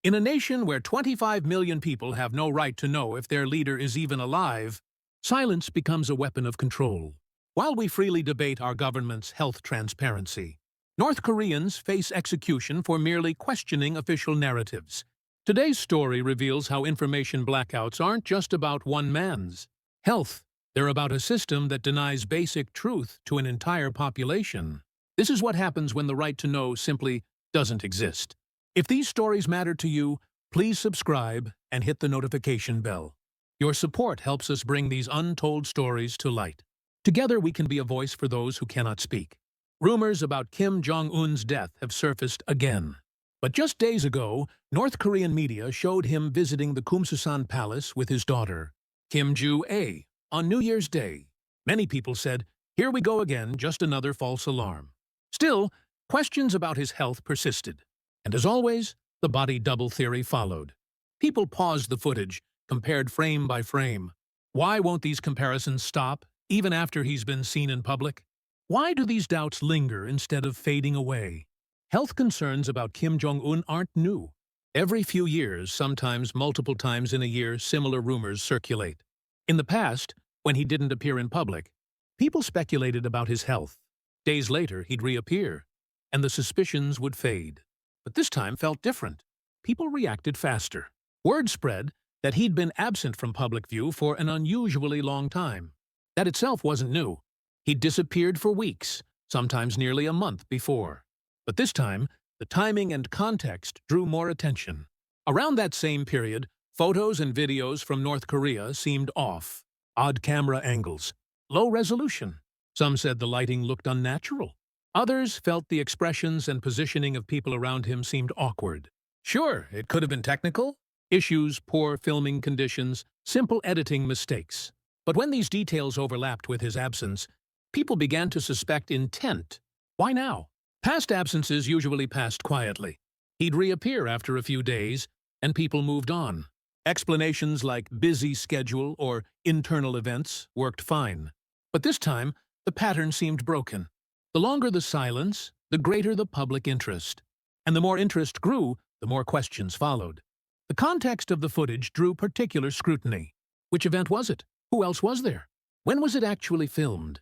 In a nation where 25 million people have no right to know if their leader is even alive, silence becomes a weapon of control. While we freely debate our government's health transparency, North Koreans face execution for merely questioning official narratives. Today's story reveals how information blackouts aren't just about one man's health. They're about a system that denies basic truth to an entire population. This is what happens when the right to know simply doesn't exist. If these stories matter to you, please subscribe and hit the notification bell. Your support helps us bring these untold stories to light. Together we can be a voice for those who cannot speak. Rumors about Kim Jong-un's death have surfaced again. But just days ago, North Korean media showed him visiting the Kumsusan Palace with his daughter, Kim Joo-a, on New Year's Day. Many people said, "Here we go again, just another false alarm." Still, questions about his health persisted. And as always, the body double theory followed. People paused the footage, compared frame by frame. Why won't these comparisons stop, even after he's been seen in public? Why do these doubts linger instead of fading away? Health concerns about Kim Jong-un aren't new. Every few years, sometimes multiple times in a year, similar rumors circulate. In the past, when he didn't appear in public, people speculated about his health. Days later, he'd reappear, and the suspicions would fade. But this time felt different. People reacted faster. Word spread that he'd been absent from public view for an unusually long time. That itself wasn't new. He'd disappeared for weeks, sometimes nearly a month before. But this time, the timing and context drew more attention. Around that same period, photos and videos from North Korea seemed off. Odd camera angles, low resolution. Some said the lighting looked unnatural. Others felt the expressions and positioning of people around him seemed awkward. Sure, it could have been technical issues, poor filming conditions, simple editing mistakes. But when these details overlapped with his absence, people began to suspect intent. Why now? Past absences usually passed quietly. He'd reappear after a few days, and people moved on. Explanations like busy schedule or internal events worked fine. But this time, the pattern seemed broken. The longer the silence, the greater the public interest. And the more interest grew, the more questions followed. The context of the footage drew particular scrutiny. Which event was it? Who else was there? When was it actually filmed?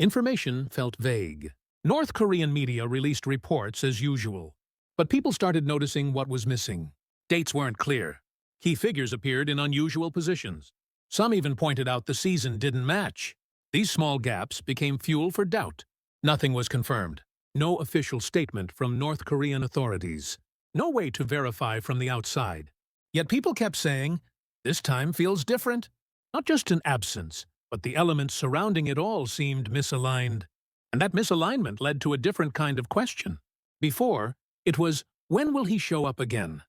Information felt vague. North Korean media released reports as usual. But people started noticing what was missing. Dates weren't clear. Key figures appeared in unusual positions. Some even pointed out the season didn't match. These small gaps became fuel for doubt. Nothing was confirmed. No official statement from North Korean authorities. No way to verify from the outside. Yet people kept saying, "This time feels different." Not just an absence, but the elements surrounding it all seemed misaligned. And that misalignment led to a different kind of question. Before, it was, when will he show up again?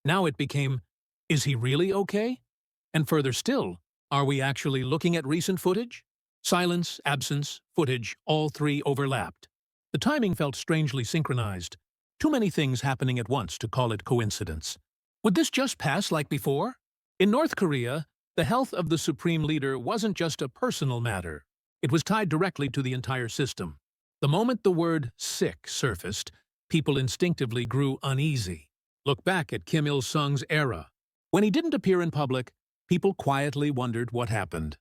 Now it became, is he really okay? And further still, are we actually looking at recent footage? Silence, absence, footage, all three overlapped. The timing felt strangely synchronized. Too many things happening at once to call it coincidence. Would this just pass like before? In North Korea, the health of the supreme leader wasn't just a personal matter. It was tied directly to the entire system. The moment the word sick surfaced, people instinctively grew uneasy. Look back at Kim Il-sung's era. When he didn't appear in public, people quietly wondered what happened.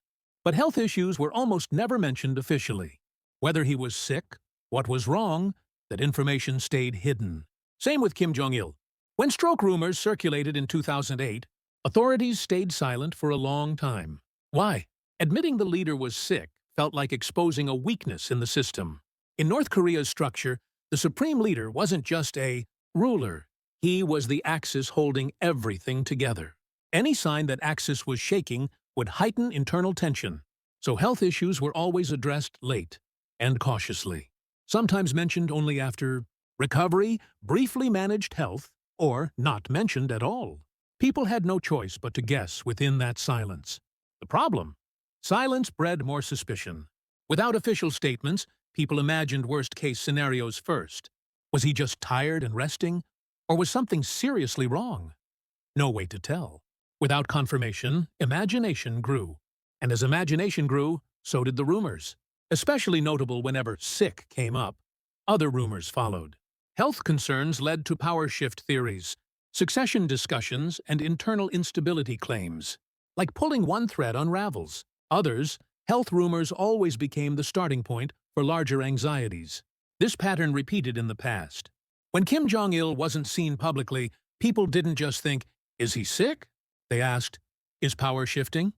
But health issues were almost never mentioned officially. Whether he was sick, what was wrong, that information stayed hidden. Same with Kim Jong-il. When stroke rumors circulated in 2008, authorities stayed silent for a long time. Why? Admitting the leader was sick felt like exposing a weakness in the system. In North Korea's structure, the supreme leader wasn't just a ruler. He was the axis holding everything together. Any sign that axis was shaking would heighten internal tension, so health issues were always addressed late and cautiously. Sometimes mentioned only after recovery, briefly managed health, or not mentioned at all. People had no choice but to guess within that silence. The problem? Silence bred more suspicion. Without official statements, people imagined worst-case scenarios first. Was he just tired and resting? Or was something seriously wrong? No way to tell. Without confirmation, imagination grew. And as imagination grew, so did the rumors. Especially notable whenever sick came up. Other rumors followed. Health concerns led to power shift theories. succession discussions, and internal instability claims. Like pulling one thread unravels. Others, health rumors always became the starting point for larger anxieties. This pattern repeated in the past. When Kim Jong-il wasn't seen publicly, people didn't just think, "Is he sick?" They asked, "Is power shifting?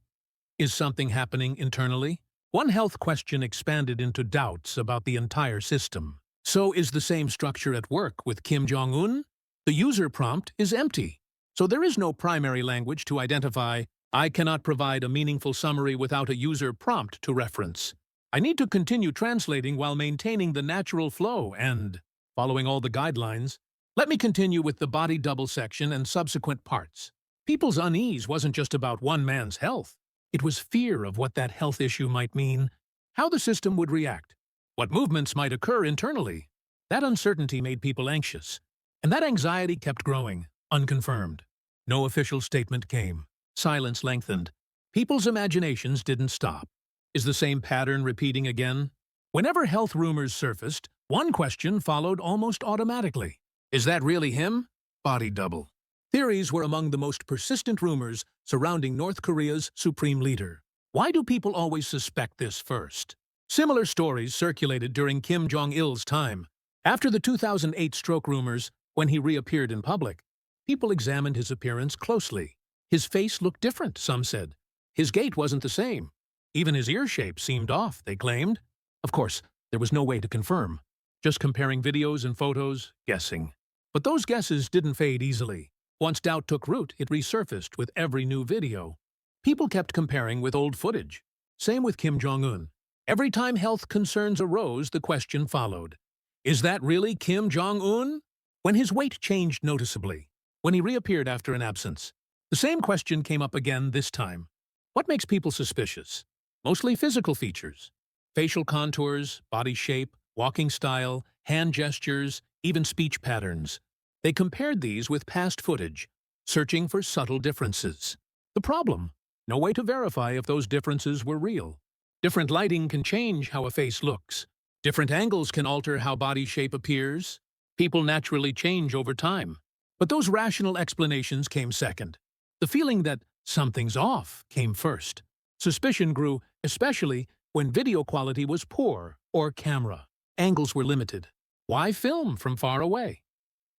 Is something happening internally?" One health question expanded into doubts about the entire system. So is the same structure at work with Kim Jong-un? The user prompt is empty, so there is no primary language to identify. I cannot provide a meaningful summary without a user prompt to reference. I need to continue translating while maintaining the natural flow and following all the guidelines. Let me continue with the body double section and subsequent parts. People's unease wasn't just about one man's health. It was fear of what that health issue might mean, how the system would react, what movements might occur internally. That uncertainty made people anxious, and that anxiety kept growing, unconfirmed. No official statement came. Silence lengthened. People's imaginations didn't stop. Is the same pattern repeating again? Whenever health rumors surfaced, one question followed almost automatically. Is that really him? Body double. Theories were among the most persistent rumors surrounding North Korea's supreme leader. Why do people always suspect this first? Similar stories circulated during Kim Jong-il's time. After the 2008 stroke rumors, when he reappeared in public, people examined his appearance closely. His face looked different, some said. His gait wasn't the same. Even his ear shape seemed off, they claimed. Of course, there was no way to confirm. Just comparing videos and photos, guessing. But those guesses didn't fade easily. Once doubt took root, it resurfaced with every new video. People kept comparing with old footage. Same with Kim Jong-un. Every time health concerns arose, the question followed. Is that really Kim Jong-un? When his weight changed noticeably, when he reappeared after an absence, the same question came up again this time. What makes people suspicious? Mostly physical features. Facial contours, body shape, walking style, hand gestures, even speech patterns. They compared these with past footage, searching for subtle differences. The problem? No way to verify if those differences were real. Different lighting can change how a face looks. Different angles can alter how body shape appears. People naturally change over time. But those rational explanations came second. The feeling that something's off came first. Suspicion grew, especially when video quality was poor or camera angles were limited. Why film from far away?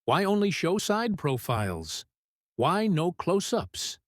Why only show side profiles? Why no close-ups?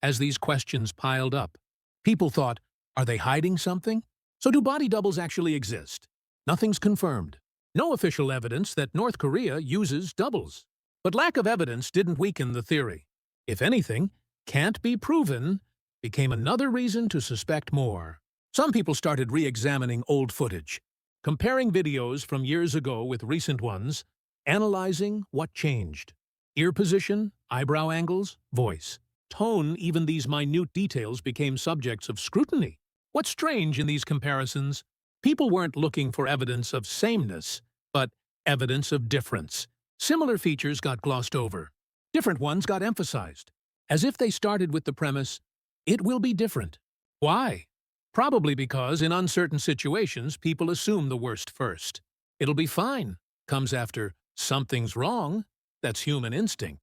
As these questions piled up, people thought, are they hiding something? So do body doubles actually exist? Nothing's confirmed. No official evidence that North Korea uses doubles. But lack of evidence didn't weaken the theory. If anything, can't be proven became another reason to suspect more. Some people started re-examining old footage, comparing videos from years ago with recent ones, analyzing what changed. Ear position, eyebrow angles, voice, tone, even these minute details became subjects of scrutiny. What's strange in these comparisons? People weren't looking for evidence of sameness, but evidence of difference. Similar features got glossed over. Different ones got emphasized, as if they started with the premise, it will be different. Why? Probably because in uncertain situations, people assume the worst first. It'll be fine comes after something's wrong. That's human instinct.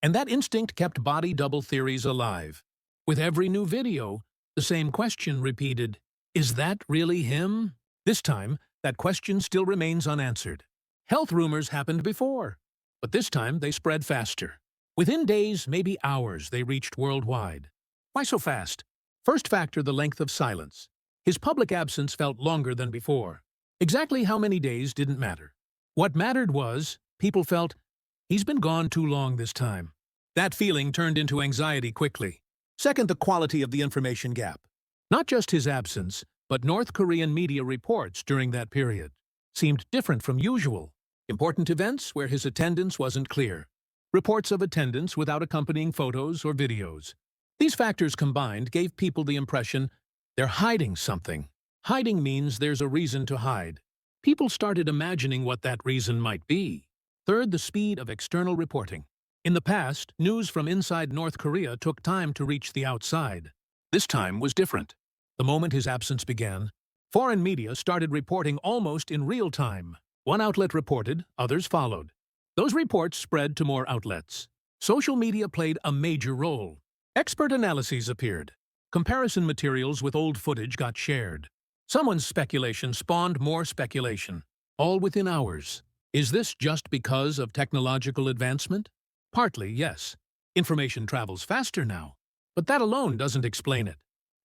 And that instinct kept body double theories alive. With every new video, the same question repeated, is that really him? This time, that question still remains unanswered. Health rumors happened before, but this time they spread faster. Within days, maybe hours, they reached worldwide. Why so fast? First factor, the length of silence. His public absence felt longer than before. Exactly how many days didn't matter. What mattered was, people felt, he's been gone too long this time. That feeling turned into anxiety quickly. Second, the quality of the information gap. Not just his absence, but North Korean media reports during that period seemed different from usual. Important events where his attendance wasn't clear. Reports of attendance without accompanying photos or videos. These factors combined gave people the impression they're hiding something. Hiding means there's a reason to hide. People started imagining what that reason might be. Third, the speed of external reporting. In the past, news from inside North Korea took time to reach the outside. This time was different. The moment his absence began, foreign media started reporting almost in real time. One outlet reported, others followed. Those reports spread to more outlets. Social media played a major role. Expert analyses appeared. Comparison materials with old footage got shared. Someone's speculation spawned more speculation, all within hours. Is this just because of technological advancement? Partly, yes. Information travels faster now, but that alone doesn't explain it.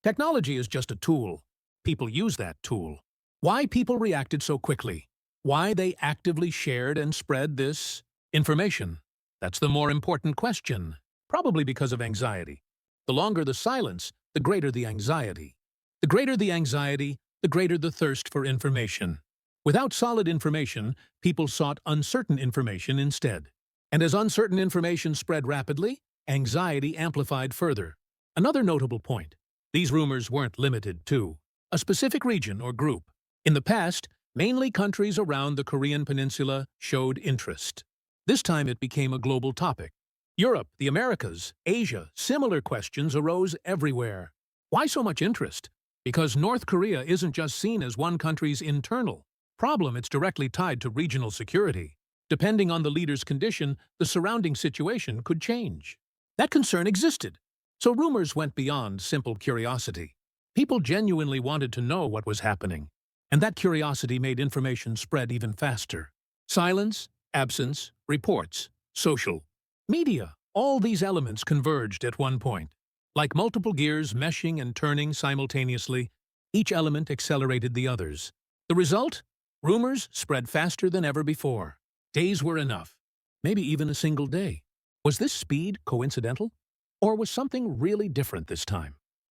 Technology is just a tool. People use that tool. Why people reacted so quickly? Why they actively shared and spread this information? That's the more important question. Probably because of anxiety. The longer the silence, the greater the anxiety. The greater the anxiety, the greater the thirst for information. Without solid information, people sought uncertain information instead. And as uncertain information spread rapidly, anxiety amplified further. Another notable point: these rumors weren't limited to a specific region or group. In the past, mainly countries around the Korean peninsula showed interest. This time it became a global topic. Europe, the Americas, Asia, similar questions arose everywhere. Why so much interest? Because North Korea isn't just seen as one country's internal problem, it's directly tied to regional security. Depending on the leader's condition, the surrounding situation could change. That concern existed, so rumors went beyond simple curiosity. People genuinely wanted to know what was happening, and that curiosity made information spread even faster. Silence, absence, reports, social media, all these elements converged at one point. Like multiple gears meshing and turning simultaneously, each element accelerated the others. The result? Rumors spread faster than ever before. Days were enough. Maybe even a single day. Was this speed coincidental? Or was something really different this time?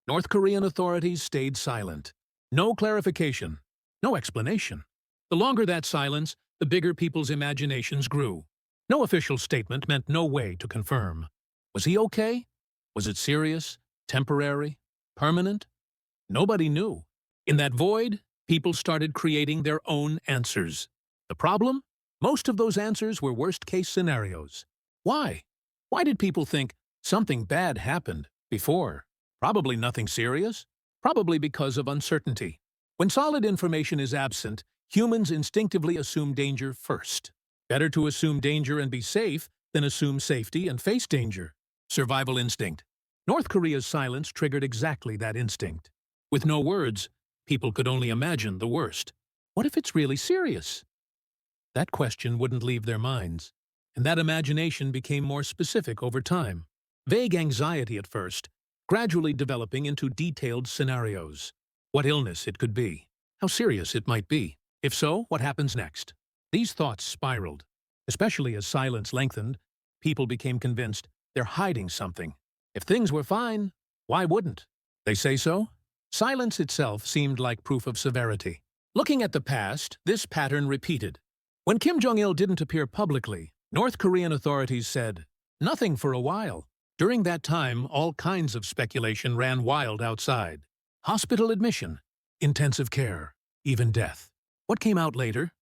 North Korean authorities stayed silent. No clarification. No explanation. The longer that silence, the bigger people's imaginations grew. No official statement meant no way to confirm. Was he okay? Was it serious? Temporary? Permanent? Nobody knew. In that void, people started creating their own answers. The problem? Most of those answers were worst-case scenarios. Why? Why did people think something bad happened before? Probably nothing serious. Probably because of uncertainty. When solid information is absent, humans instinctively assume danger first. Better to assume danger and be safe than assume safety and face danger. Survival instinct. North Korea's silence triggered exactly that instinct. With no words, people could only imagine the worst. What if it's really serious? That question wouldn't leave their minds, and that imagination became more specific over time. Vague anxiety at first, gradually developing into detailed scenarios. What illness it could be. How serious it might be. If so, what happens next? These thoughts spiraled. Especially as silence lengthened, people became convinced they're hiding something. If things were fine, why wouldn't they say so? Silence itself seemed like proof of severity. Looking at the past, this pattern repeated. When Kim Jong-il didn't appear publicly, North Korean authorities said nothing for a while. During that time, all kinds of speculation ran wild outside. Hospital admission, intensive care, even death. What came out later?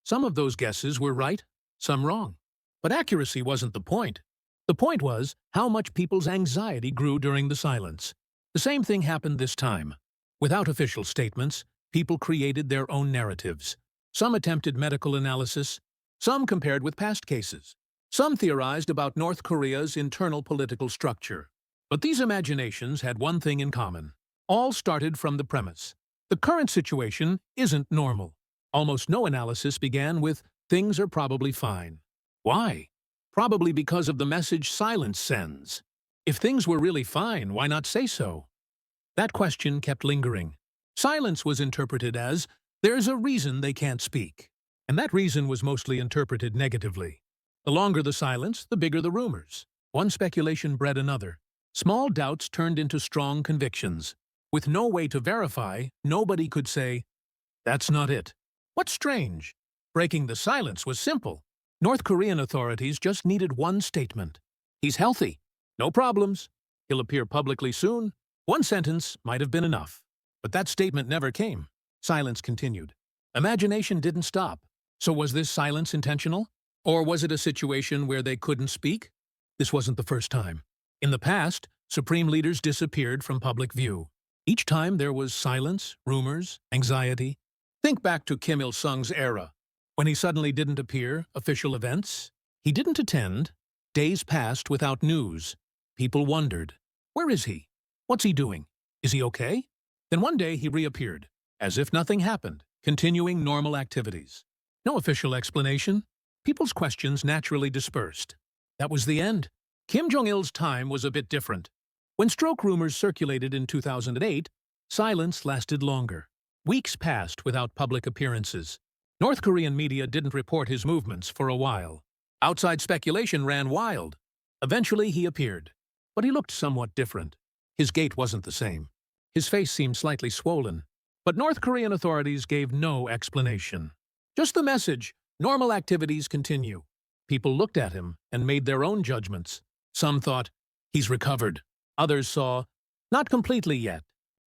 Some of those guesses were right, some wrong. But accuracy wasn't the point. The point was how much people's anxiety grew during the silence. The same thing happened this time. Without official statements, people created their own narratives. Some attempted medical analysis, some compared with past cases. Some theorized about North Korea's internal political structure. But these imaginations had one thing in common. All started from the premise: the current situation isn't normal. Almost no analysis began with, "Things are probably fine." Why? Probably because of the message silence sends. If things were really fine, why not say so? That question kept lingering. Silence was interpreted as, "There's a reason they can't speak." And that reason was mostly interpreted negatively. The longer the silence, the bigger the rumors. One speculation bred another. Small doubts turned into strong convictions. With no way to verify, nobody could say, "That's not it." What's strange? Breaking the silence was simple. North Korean authorities just needed one statement. He's healthy. No problems. He'll appear publicly soon. One sentence might have been enough. But that statement never came. Silence continued. Imagination didn't stop. So was this silence intentional? Or was it a situation where they couldn't speak? This wasn't the first time. In the past, supreme leaders disappeared from public view. Each time there was silence, rumors, anxiety. Think back to Kim Il-sung's era. When he suddenly didn't appear, official events. He didn't attend. Days passed without news. People wondered, where is he? What's he doing? Is he okay? Then one day he reappeared, as if nothing happened, continuing normal activities. No official explanation. People's questions naturally dispersed. That was the end. Kim Jong-il's time was a bit different. When stroke rumors circulated in 2008, silence lasted longer. Weeks passed without public appearances. North Korean media didn't report his movements for a while. Outside speculation ran wild. Eventually he appeared, but he looked somewhat different. His gait wasn't the same. His face seemed slightly swollen, but North Korean authorities gave no explanation. Just the message, normal activities continue. People looked at him and made their own judgments. Some thought, he's recovered. Others saw, not completely yet.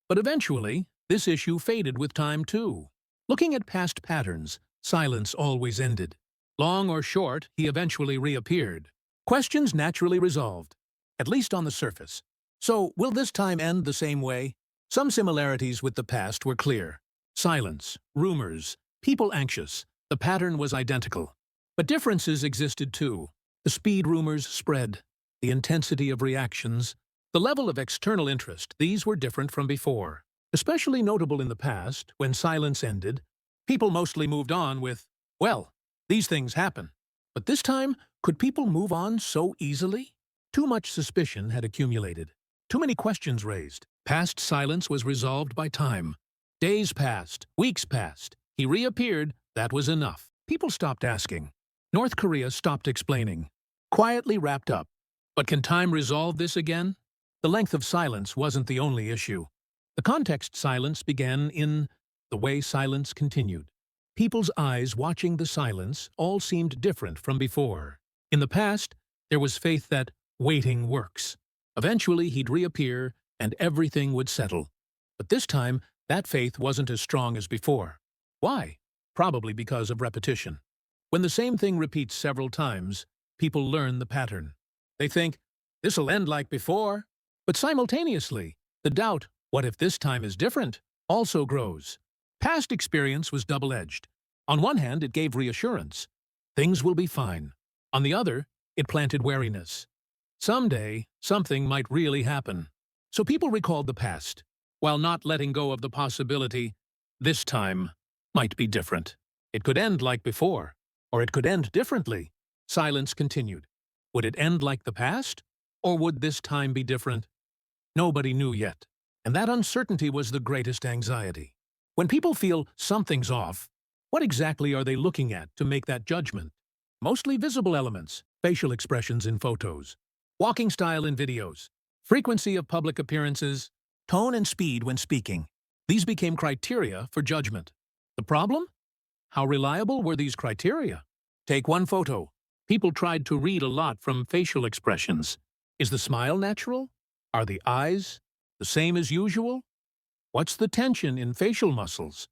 But eventually, this issue faded with time too. Looking at past patterns, silence always ended. Long or short, he eventually reappeared. Questions naturally resolved, at least on the surface. So, will this time end the same way? Some similarities with the past were clear. Silence, rumors, people anxious. The pattern was identical. But differences existed too. The speed rumors spread, the intensity of reactions, the level of external interest. These were different from before. Especially notable in the past, when silence ended, people mostly moved on with, well, these things happen. But this time, could people move on so easily? Too much suspicion had accumulated. Too many questions raised. Past silence was resolved by time. Days passed, weeks passed. He reappeared. That was enough. People stopped asking. North Korea stopped explaining. Quietly wrapped up. But can time resolve this again? The length of silence wasn't the only issue. The context silence began in the way silence continued. People's eyes watching the silence all seemed different from before. In the past, there was faith that waiting works. Eventually, he'd reappear and everything would settle. But this time, that faith wasn't as strong as before. Why? Probably because of repetition. When the same thing repeats several times, people learn the pattern. They think, this'll end like before. But simultaneously, the doubt, what if this time is different, also grows. Past experience was double-edged. On one hand, it gave reassurance. Things will be fine. On the other, it planted wariness. Someday, something might really happen. So people recalled the past, while not letting go of the possibility, this time might be different. It could end like before, or it could end differently. Silence continued. Would it end like the past, or would this time be different? Nobody knew yet, and that uncertainty was the greatest anxiety. When people feel something's off, what exactly are they looking at to make that judgment? Mostly visible elements, facial expressions in photos, walking style in videos, frequency of public appearances, tone and speed when speaking. These became criteria for judgment. The problem? How reliable were these criteria? Take one photo. People tried to read a lot from facial expressions. Is the smile natural? Are the eyes the same as usual? What's the tension in facial muscles?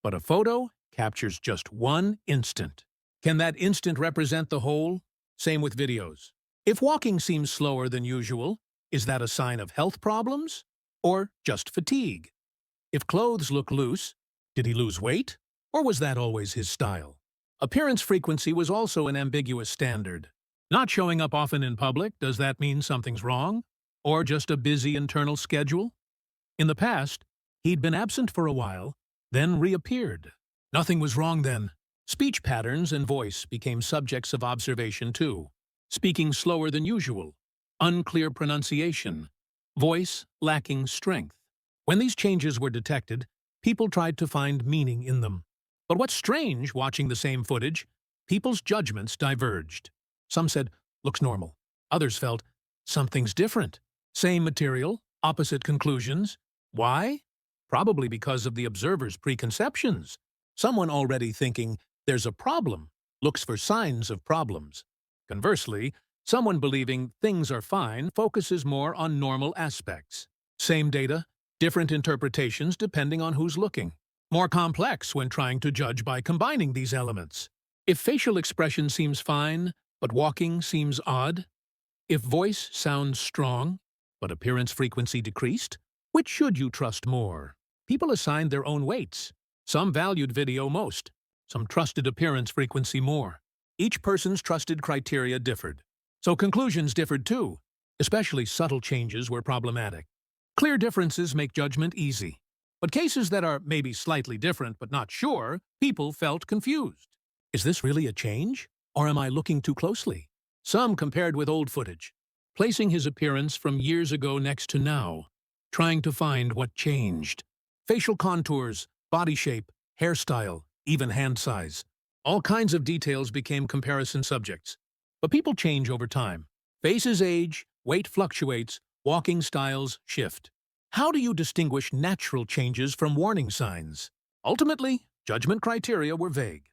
But a photo captures just one instant. Can that instant represent the whole? Same with videos. If walking seems slower than usual, is that a sign of health problems? Or just fatigue? If clothes look loose, did he lose weight? Or was that always his style? Appearance frequency was also an ambiguous standard. Not showing up often in public, does that mean something's wrong? Or just a busy internal schedule? In the past, he'd been absent for a while, then reappeared. Nothing was wrong then. Speech patterns and voice became subjects of observation too. Speaking slower than usual, unclear pronunciation, voice lacking strength. When these changes were detected, people tried to find meaning in them. But what's strange, watching the same footage, people's judgments diverged. Some said, looks normal. Others felt, something's different. Same material, opposite conclusions. Why? Probably because of the observer's preconceptions. Someone already thinking, there's a problem, looks for signs of problems. Conversely, someone believing things are fine focuses more on normal aspects. Same data, different interpretations depending on who's looking. More complex when trying to judge by combining these elements. If facial expression seems fine, but walking seems odd, if voice sounds strong, but appearance frequency decreased, which should you trust more? People assigned their own weights. Some valued video most, some trusted appearance frequency more. Each person's trusted criteria differed. So conclusions differed too. Especially subtle changes were problematic. Clear differences make judgment easy. But cases that are maybe slightly different but not sure, people felt confused. Is this really a change? Or am I looking too closely? Some compared with old footage, placing his appearance from years ago next to now, trying to find what changed. Facial contours, body shape, hairstyle, even hand size. All kinds of details became comparison subjects. But people change over time. Faces age, weight fluctuates, walking styles shift. How do you distinguish natural changes from warning signs? Ultimately, judgment criteria were vague.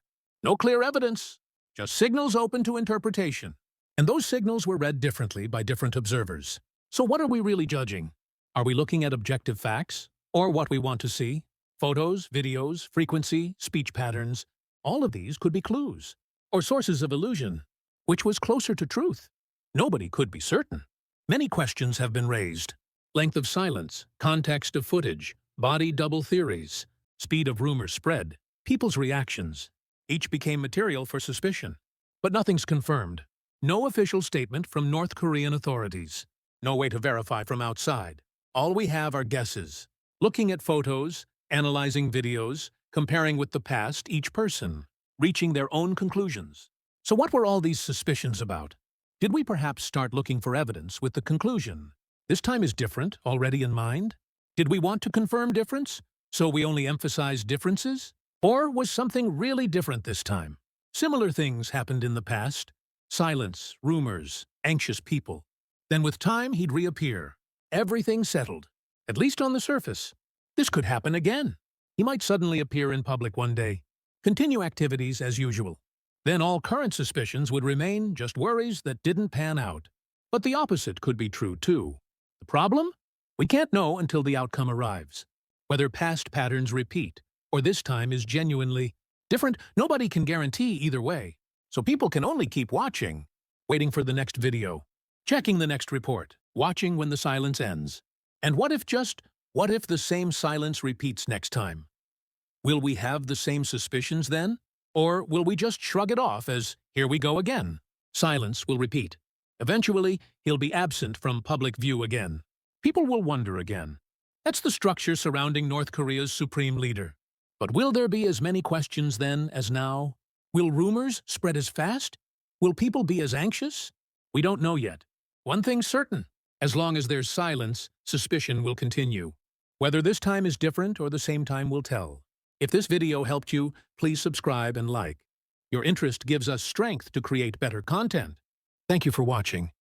No clear evidence, just signals open to interpretation. And those signals were read differently by different observers. So what are we really judging? Are we looking at objective facts? Or what we want to see? Photos, videos, frequency, speech patterns, all of these could be clues. Or sources of illusion. Which was closer to truth? Nobody could be certain. Many questions have been raised. Length of silence, context of footage, body double theories, speed of rumor spread, people's reactions. Each became material for suspicion. But nothing's confirmed. No official statement from North Korean authorities. No way to verify from outside. All we have are guesses. Looking at photos, analyzing videos, comparing with the past, each person, reaching their own conclusions. So what were all these suspicions about? Did we perhaps start looking for evidence with the conclusion? This time is different, already in mind? Did we want to confirm difference, so we only emphasize differences? Or was something really different this time? Similar things happened in the past. Silence, rumors, anxious people. Then with time, he'd reappear. Everything settled, at least on the surface. This could happen again. He might suddenly appear in public one day, continue activities as usual. Then all current suspicions would remain just worries that didn't pan out. But the opposite could be true too. The problem? We can't know until the outcome arrives. Whether past patterns repeat, or this time is genuinely different, nobody can guarantee either way. So people can only keep watching, waiting for the next video, checking the next report, watching when the silence ends. And what if the same silence repeats next time? Will we have the same suspicions then? Or will we just shrug it off as, here we go again? Silence will repeat. Eventually, he'll be absent from public view again. People will wonder again. That's the structure surrounding North Korea's supreme leader. But will there be as many questions then as now? Will rumors spread as fast? Will people be as anxious? We don't know yet. One thing's certain. As long as there's silence, suspicion will continue. Whether this time is different or the same time will tell. If this video helped you, please subscribe and like. Your interest gives us strength to create better content. Thank you for watching.